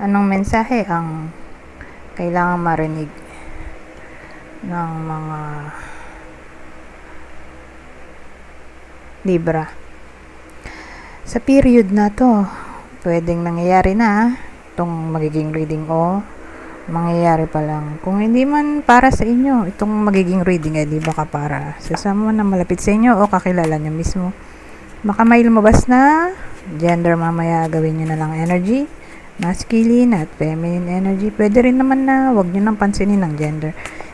Anong mensahe ang kailangan marinig ng mga Libra? Sa period na to, pwedeng nangyayari na itong magiging reading o mangyayari pa lang. Kung hindi man para sa inyo, itong magiging reading di baka para sa someone na malapit sa inyo o kakilala nyo mismo. Baka may lumabas na gender, mamaya gawin nyo na lang energy, masculine at feminine energy. Pwede rin naman na wag nyo nang pansinin ng gender.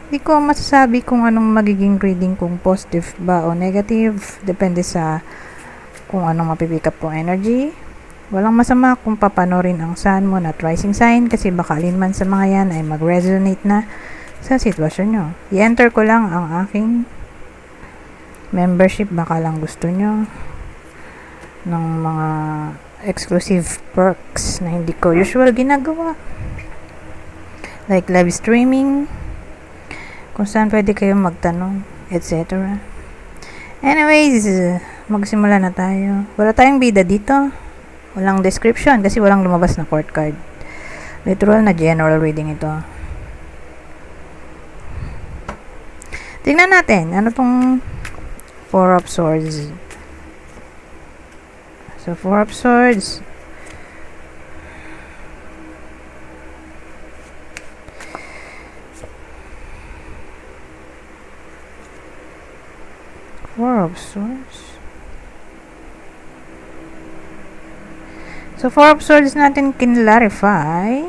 Hindi ko masasabi kung anong magiging reading, kung positive ba o negative. Depende sa kung anong mapipick up kong energy. Walang masama kung papanorin ang sun, moon at rising sign kasi baka alinman sa mga yan ay mag-resonate na sa sitwasyon nyo. I-enter ko lang ang aking membership, baka lang gusto nyo ng mga exclusive perks na hindi ko usual ginagawa, like live streaming, kung saan pwede kayong magtanong, etc. Anyways, magsimula na tayo. Wala tayong bida dito, walang description kasi walang lumabas na court card. Literal na general reading ito. Tingnan natin ano tong Four of Swords. So, Four of Swords. Four of Swords. So, Four of Swords natin kinlarify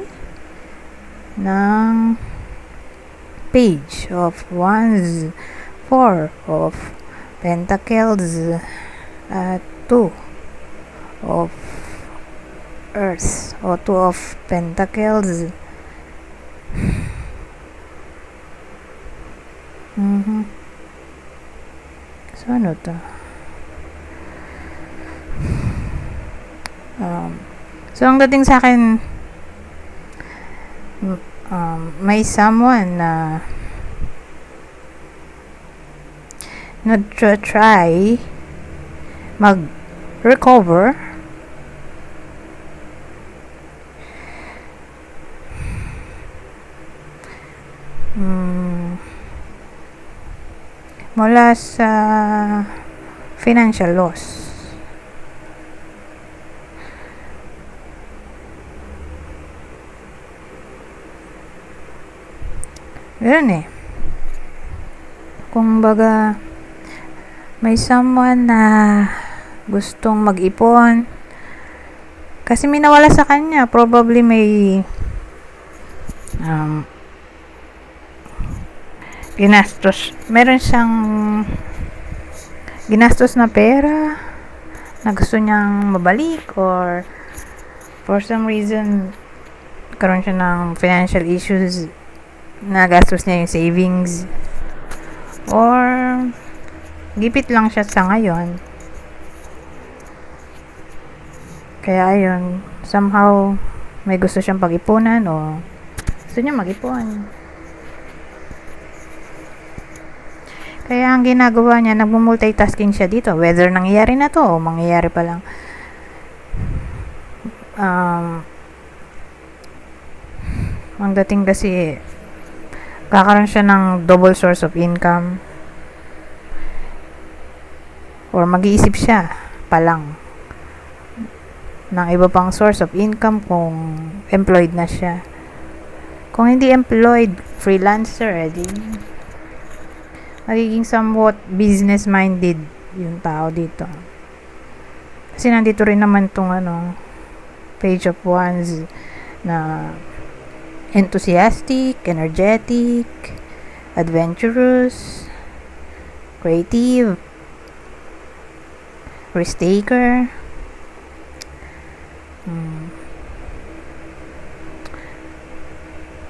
ng Page of Wands, Four of Pentacles, at Two of Earth o Two of Pentacles. So, ano to? So, ang dating sa akin, may someone na nag-try mag-recover mula sa financial loss. Ganun eh. Kung baga, may someone na gustong mag-ipon kasi may nawala sa kanya. Probably may ginastos. Meron siyang ginastos na pera na gusto niyang mabalik, or for some reason karoon siya ng financial issues, nagastos niya yung savings, or gipit lang siya sa ngayon. Kaya ayun, somehow may gusto siyang pag-ipunan o gusto niya mag-ipon. Kaya ang ginagawa niya, nagmo-multitasking siya dito, whether nangyayari na to o mangyayari pa lang. Ang dating kasi kakaroon siya ng double source of income, or mag-iisip siya pa lang ng iba pang source of income kung employed na siya. Kung hindi employed, freelancer, magiging somewhat business minded yung tao dito. Kasi nandito rin naman tong Page of Wands na enthusiastic, energetic, adventurous, creative, risk taker.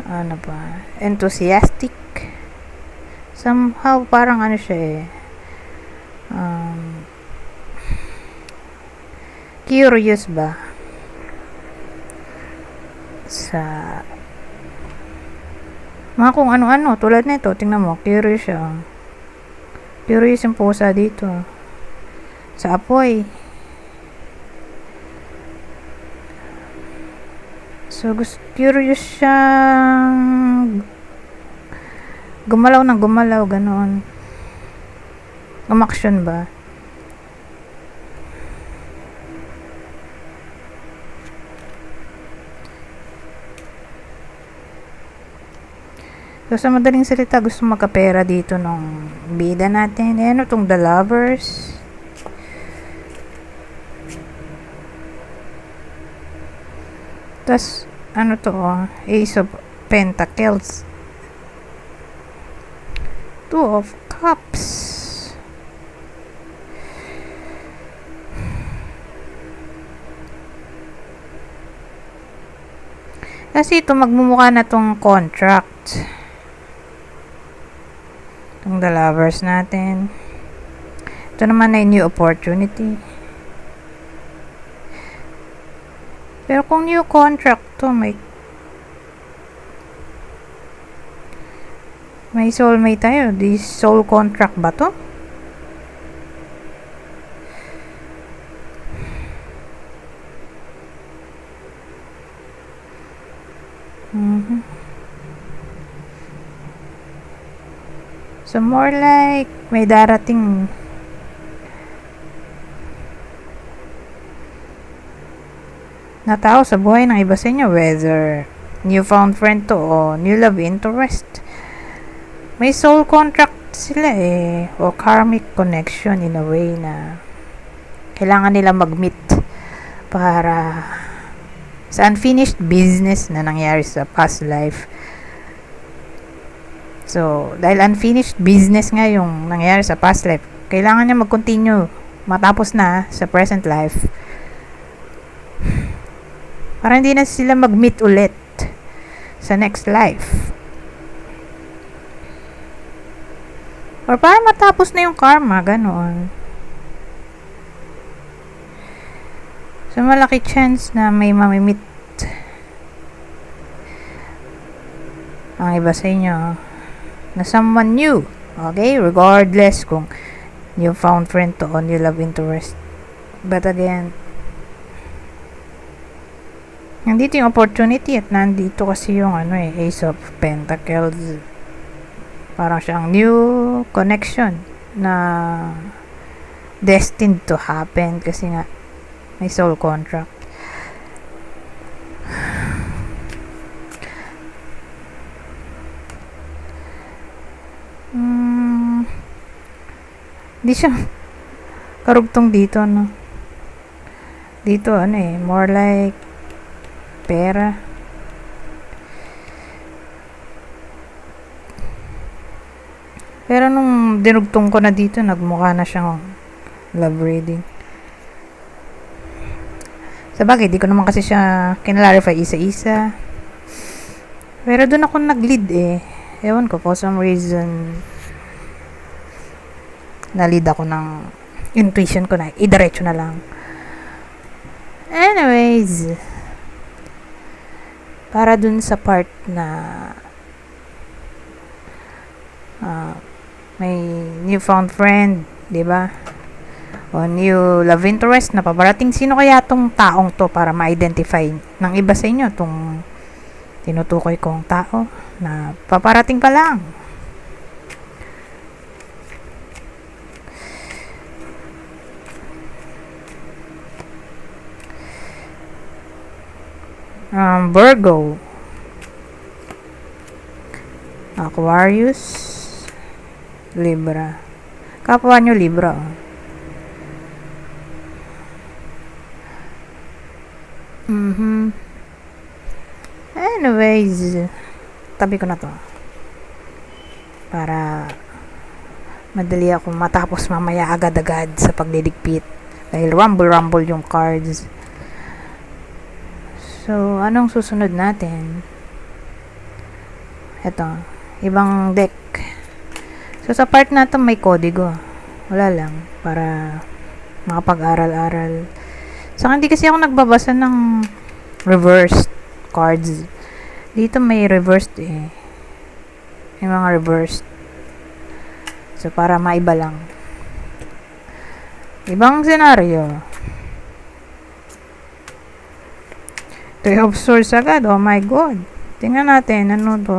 Ano ba? Enthusiastic. Somehow parang siya curious ba sa mga kung ano-ano. Tulad nito, tingnan mo, curious siya. Curious yung pusa dito sa apoy. So, curious siyang gumalaw ng gumalaw, ganoon. Umaksyon ba? So, sa madaling salita, gusto magkapera dito nung bida natin. Ayan, itong The Lovers. Tas, ano to, Ace of Pentacles. Two of Cups. Kasi ito, magmumukha na tong contract. Itong The Lovers natin. Ito naman ay new opportunity. Pero kung new contract to, may soulmate tayo. Di soul contract ba to? So, more like may darating na tao sa buhay ng iba sa inyo, whether newfound friend to o new love interest. May soul contract sila o karmic connection in a way na kailangan nila mag-meet para sa unfinished business na nangyari sa past life. So, dahil unfinished business nga yung nangyari sa past life, kailangan niya mag-continue matapos na sa present life para hindi na sila mag-meet ulit sa next life. Or para matapos na yung karma, ganoon. So, malaki chance na may mamimit ang iba sa inyo na someone new. Okay? Regardless kung new found friend to o new love interest. But again, nandito yung opportunity at nandito kasi yung Ace of Pentacles. Parang siyang new connection na destined to happen kasi nga may soul contract. Hindi siya karugtong dito, no? Dito, more like pera. Pero nung dinugtong ko na dito, nagmukha na siyang love reading. Sabagay, di ko naman kasi siya kinalarify isa-isa. Pero doon ako nag-lead Ewan ko, for some reason, na-lead ako ng intuition ko na, idiretso na lang. Anyways, para dun sa part na may newfound friend, di ba? O new love interest na paparating. Sino kaya tong taong to para ma-identify ng iba sa inyo tong tinutukoy kong tao na paparating pa lang? Virgo, Aquarius, Libra. Kapwa nyo Libra. Anyways, tabi ko na to para madali ako matapos mamaya agad-agad sa pagdidikpit dahil rumble yung cards. So, anong susunod natin? Ito, ibang deck. So, sa part na to may kodigo. Wala lang, para makapag-aral-aral. So, hindi kasi ako nagbabasa ng reversed cards. Dito may reversed May mga reversed. So, para maiba lang. Ibang senaryo. Three of Swords agad. Oh my God. Tingnan natin. Ano to?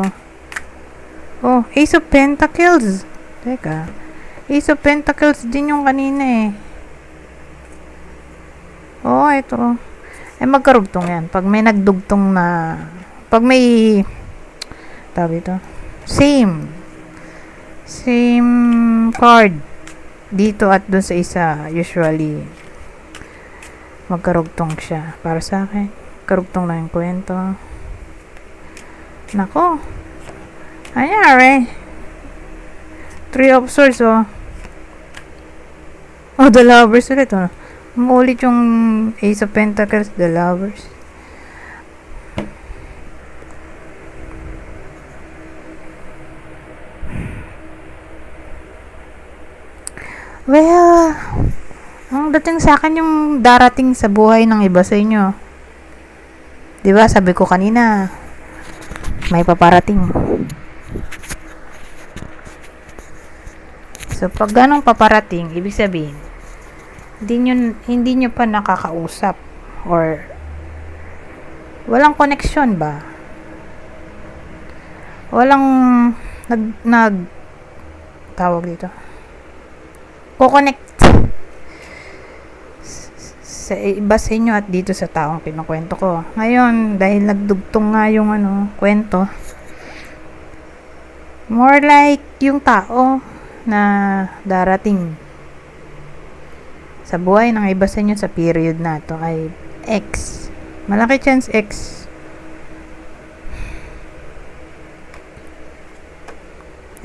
Oh, Ace of Pentacles. Teka. Ace of Pentacles din yung kanina eh. Oh, ito. Eh, magkarugtong yan. Pag may nagdugtong na... Pag may... Tawag ito. Same card. Dito at dun sa isa. Usually, magkarugtong siya. Para sa akin. Karugtong lang yung kwento. Nako. Anyari. Three of Swords, oh. Oh, the Lovers ulit, oh. Umulit yung Ace of Pentacles, the Lovers. Well, ang dating sa akin yung darating sa buhay ng iba sa inyo. Diba, sabi ko kanina, may paparating. So, pag ganong paparating, ibig sabihin, hindi nyo pa nakakausap or walang connection ba? Walang tawag dito. Ko-connect sa iba sa inyo at dito sa taong kinukwento ko. Ngayon, dahil nagdugtong nga yung kwento, more like yung tao na darating sa buhay ng iba sa inyo sa period na to ay ex. Malaki chance ex.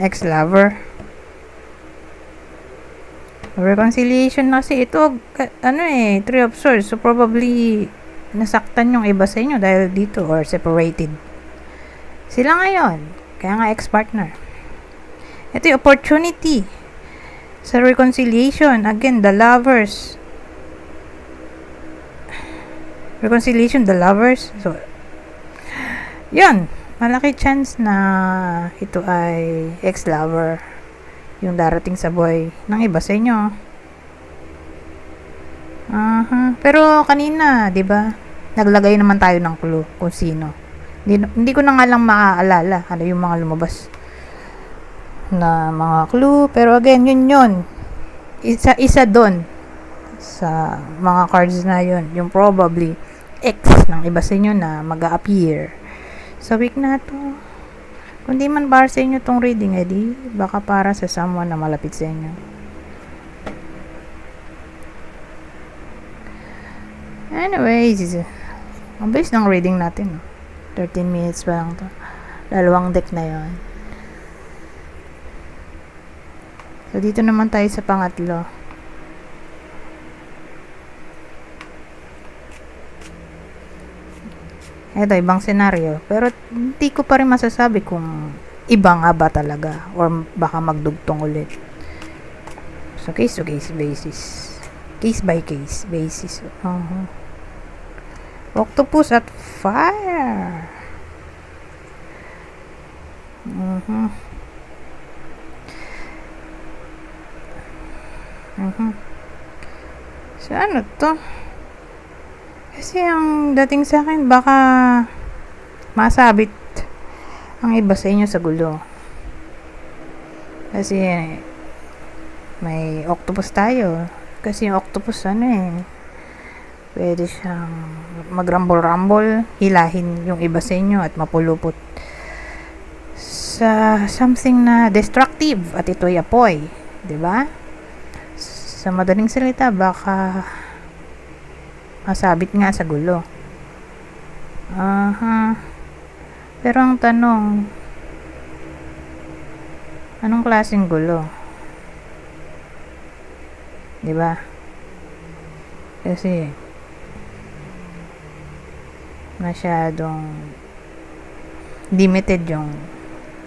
Ex-lover. Reconciliation na kasi ito, Three of Swords. So, probably, nasaktan yung iba sa inyo dahil dito or separated. Sila ngayon. Kaya nga ex-partner. Ito yung opportunity sa reconciliation. Again, the Lovers. Reconciliation, the Lovers. So, yun. Malaki chance na ito ay ex-lover yung darating sa buhay ng iba sa inyo. Pero kanina, 'di ba? Naglagay naman tayo ng clue kung sino. Hindi ko na nga lang maaalala ano yung mga lumabas na mga clue, pero again, yun. Isa doon sa mga cards na yun, yung probably ex ng iba sa inyo na mag-a-appear sa week na to. Kung di man para sa inyo tong reading, edi baka para sa someone na malapit sa inyo. Anyways, ang bilis ng reading natin. 13 minutes pa lang to. Dalawang deck na yon. So, dito naman tayo sa pangatlo. Ito, ibang senaryo. Pero, hindi ko pa rin masasabi kung iba nga ba talaga or baka magdugtong ulit. So, case to case basis. Case by case basis. Octopus at fire. So, ano to? Kasi ang dating sa akin, baka masabit ang iba sa inyo sa gulo. Kasi may octopus tayo. Kasi yung octopus, pwede siyang mag-rumble-rumble, hilahin yung iba sa inyo at mapulupot sa something na destructive at ito'y apoy. 'Di ba? Sa madaling salita, baka masabit nga sa gulo. Pero ang tanong, anong klaseng gulo? 'Di ba? Kasi masyadong limited yung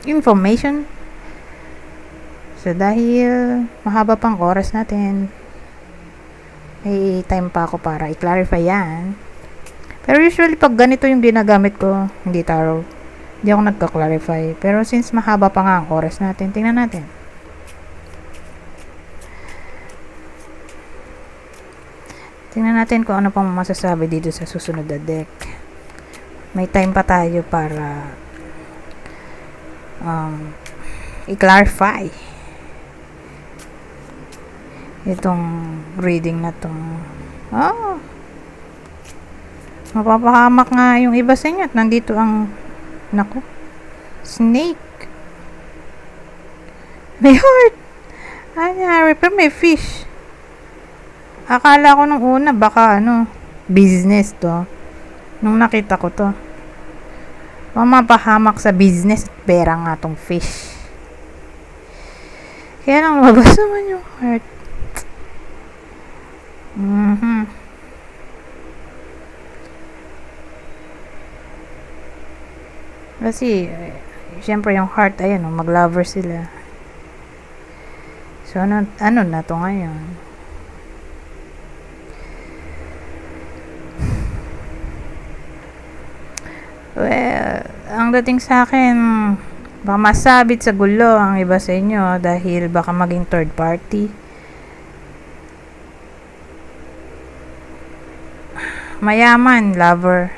information. So, dahil mahaba pang oras natin, may time pa ako para i-clarify yan. Pero usually, pag ganito yung ginagamit ko, hindi tarot, hindi ako nagka-clarify. Pero since mahaba pa nga ang oras natin, tingnan natin. Tingnan natin kung ano pang masasabi dito sa susunod na deck. may time pa tayo para i-clarify itong reading na to. Mapapahamak nga yung iba sa inyo at nandito ang snake. May heart. Anyari, pero may fish. Akala ko nung una baka business to. Nung nakita ko to, mapapahamak sa business at pera nga tong fish. Kaya lang lumabas naman yung heart. Kasi syempre yung heart, ayan, mag-lover sila. So ano na to ngayon? Well, ang dating sa akin, baka masabit sa gulo ang iba sa inyo dahil baka maging third party. Mayaman, lover.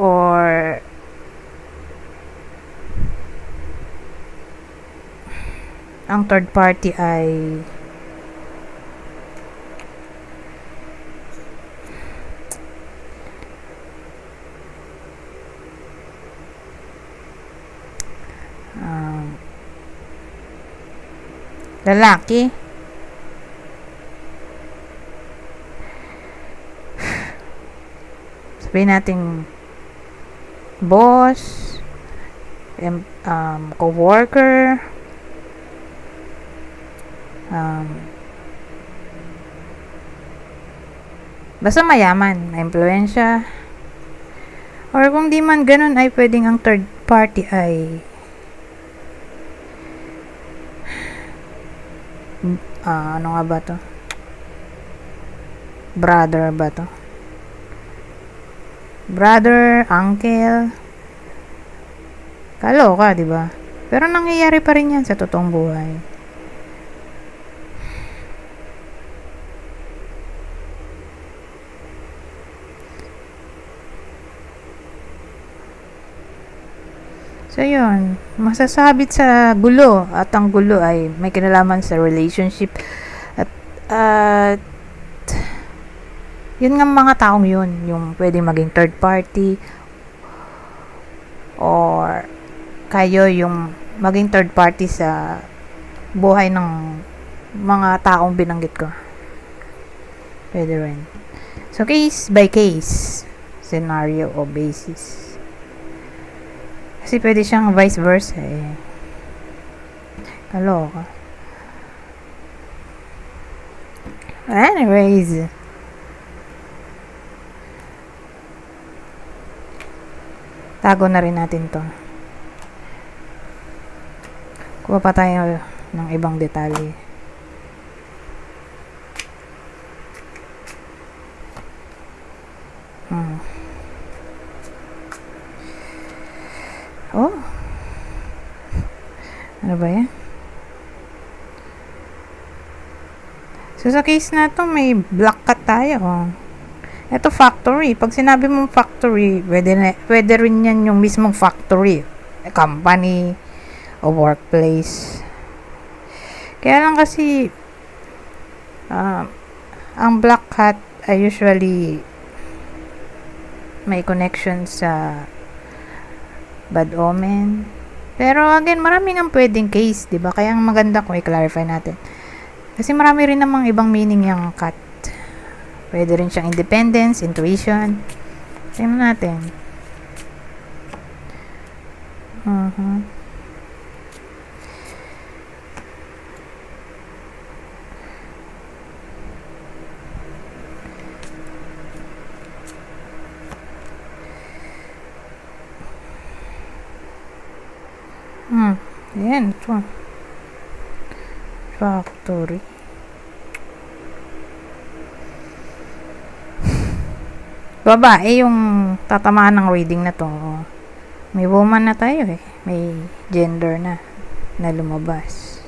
Or ang third party ay lalaki. Sabihin natin boss, co-worker, basta mayaman, impluwensya. Or kung di man ganun, ay pwedeng ang third party ay ano nga ba to? Brother ba to? Brother, uncle. Kaloka, di ba? Pero nangyayari pa rin yan sa totoong buhay. So, yun. Masasabit sa gulo. At ang gulo ay may kinalaman sa relationship. At yun nga mga taong yun. Yung pwedeng maging third party. Or kayo yung maging third party sa buhay ng mga taong binanggit ko. Pwede rin. So, case by case scenario o basis. Kasi pwede siyang vice versa eh. Kaloka. Anyways. Tago na rin natin to. Kuha pa tayo ng ibang detalye. Oh. Ano ba yan? So, sa case na to, may black cat tayo. Oh. Ito, factory. Pag sinabi mong factory, pwede rin yan yung mismong factory. Company o workplace. Kaya lang kasi, ang black cat ay usually may connection sa bad omen. Pero again, marami nang pwedeng case, 'di ba? Kaya ang maganda kung i-clarify natin. Kasi marami rin namang ibang meaning yung cat. Pwede rin siyang independence, intuition. Tingnan natin. Ayan, ito. Factory. Babae yung tatamaan ng reading na to. May woman na tayo eh. May gender na lumabas.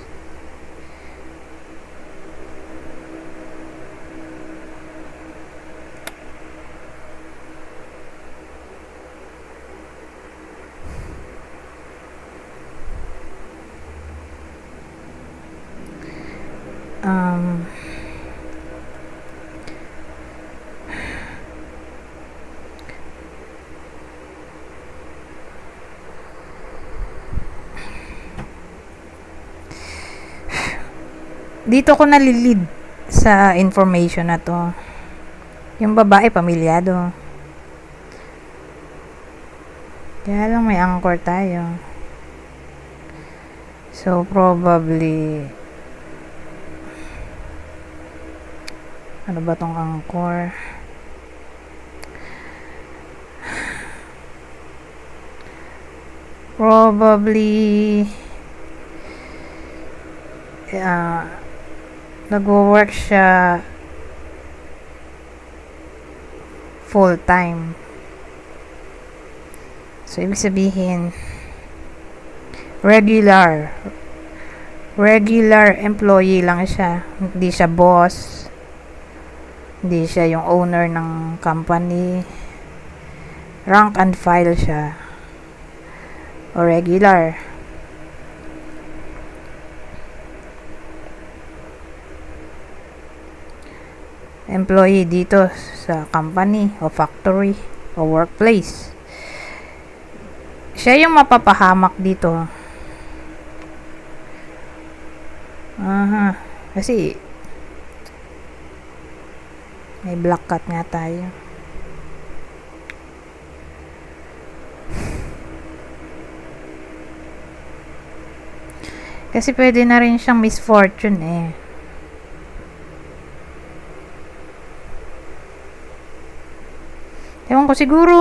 um, dito ko nalilid sa information na to. Yung babae pamilyado. Kaya lang may anchor tayo. So probably ano ba tong anchor? Probably nagwo-work siya full time. So ibig sabihin regular employee lang siya. Hindi siya boss. Hindi siya yung owner ng company. Rank and file siya. O regular. Employee dito sa company o factory o workplace. Siya yung mapapahamak dito. Kasi may black cat nga tayo. Kasi pwede na rin siyang misfortune eh. Ewan ko, siguro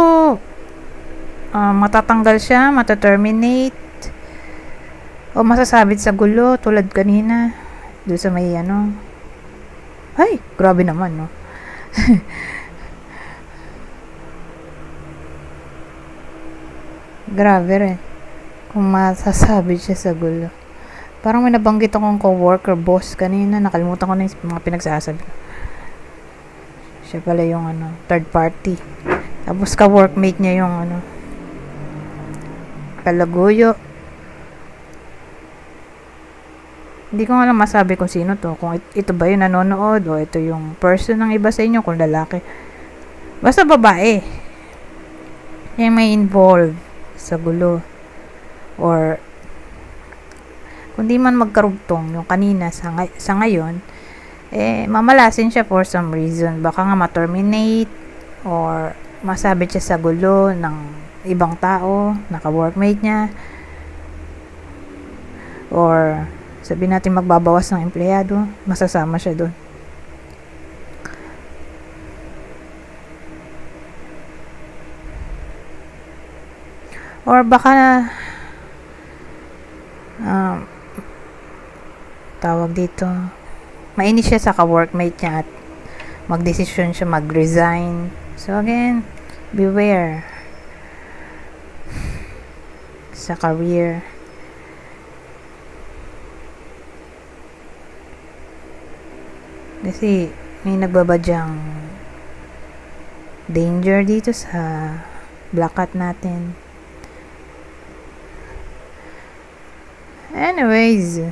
matatanggal siya, mataterminate, o masasabit sa gulo tulad kanina doon sa may ano. Ay, grabe naman, no? Grabe rin kung masasabit siya sa gulo. Parang may nabanggit akong co-worker, boss kanina, nakalimutan ko na yung mga pinagsasabi. Siya pala yung third party. Tapos ka-workmate niya yung kalaguyo. Hindi ko nga lang masabi kung sino to. Kung ito ba yung nanonood o ito yung person ng iba sa inyo, kung lalaki. Basta babae. Yung may involved sa gulo. Or kung di man magkarugtong yung kanina sa ngayon, mamalasin siya for some reason. Baka nga ma-terminate or masabit siya sa gulo ng ibang tao, naka-workmate niya, or sabihin natin magbabawas ng empleyado, masasama siya doon. Or baka tawag dito, mainis siya sa ka-workmate niya at magdesisyon siya mag-resign. So again, beware sa career. Kasi may nagbabadyang danger dito sa black cat natin. Anyways,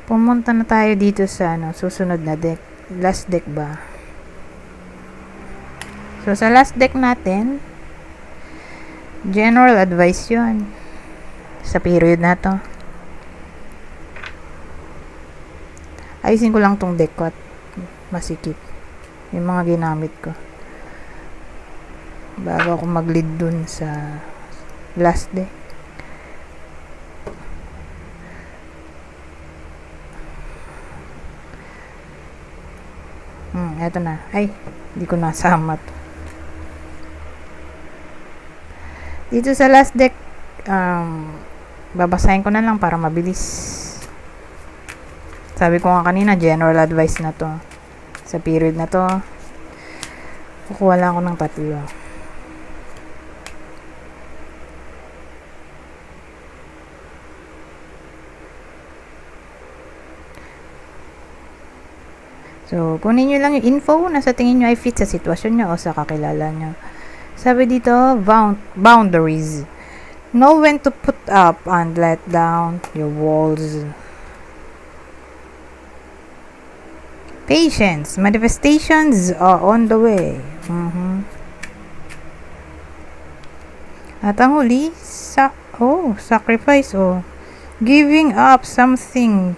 pumunta na tayo dito sa susunod na deck. Last deck ba? So sa last deck natin, general advice yun sa period na to. Ayusin ko lang tong deck ko at masikip yung mga ginamit ko bago ako mag-lead dun sa last deck. Eto na. Ay, hindi ko nasama to. Dito sa last deck, babasahin ko na lang para mabilis. Sabi ko nga kanina, general advice na to. Sa period na to, kukuha lang ako ng 3. So, kunin nyo lang yung info na sa tingin nyo ay fit sa sitwasyon nyo o sa kakilala nyo. Sabi dito, boundaries. Know when to put up and let down your walls. Patience. Manifestations are on the way. At ang huli, sacrifice. Giving up something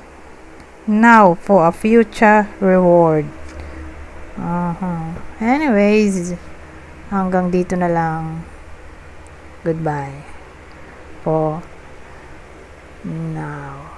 now for a future reward. Anyways, hanggang dito na lang. Goodbye for now.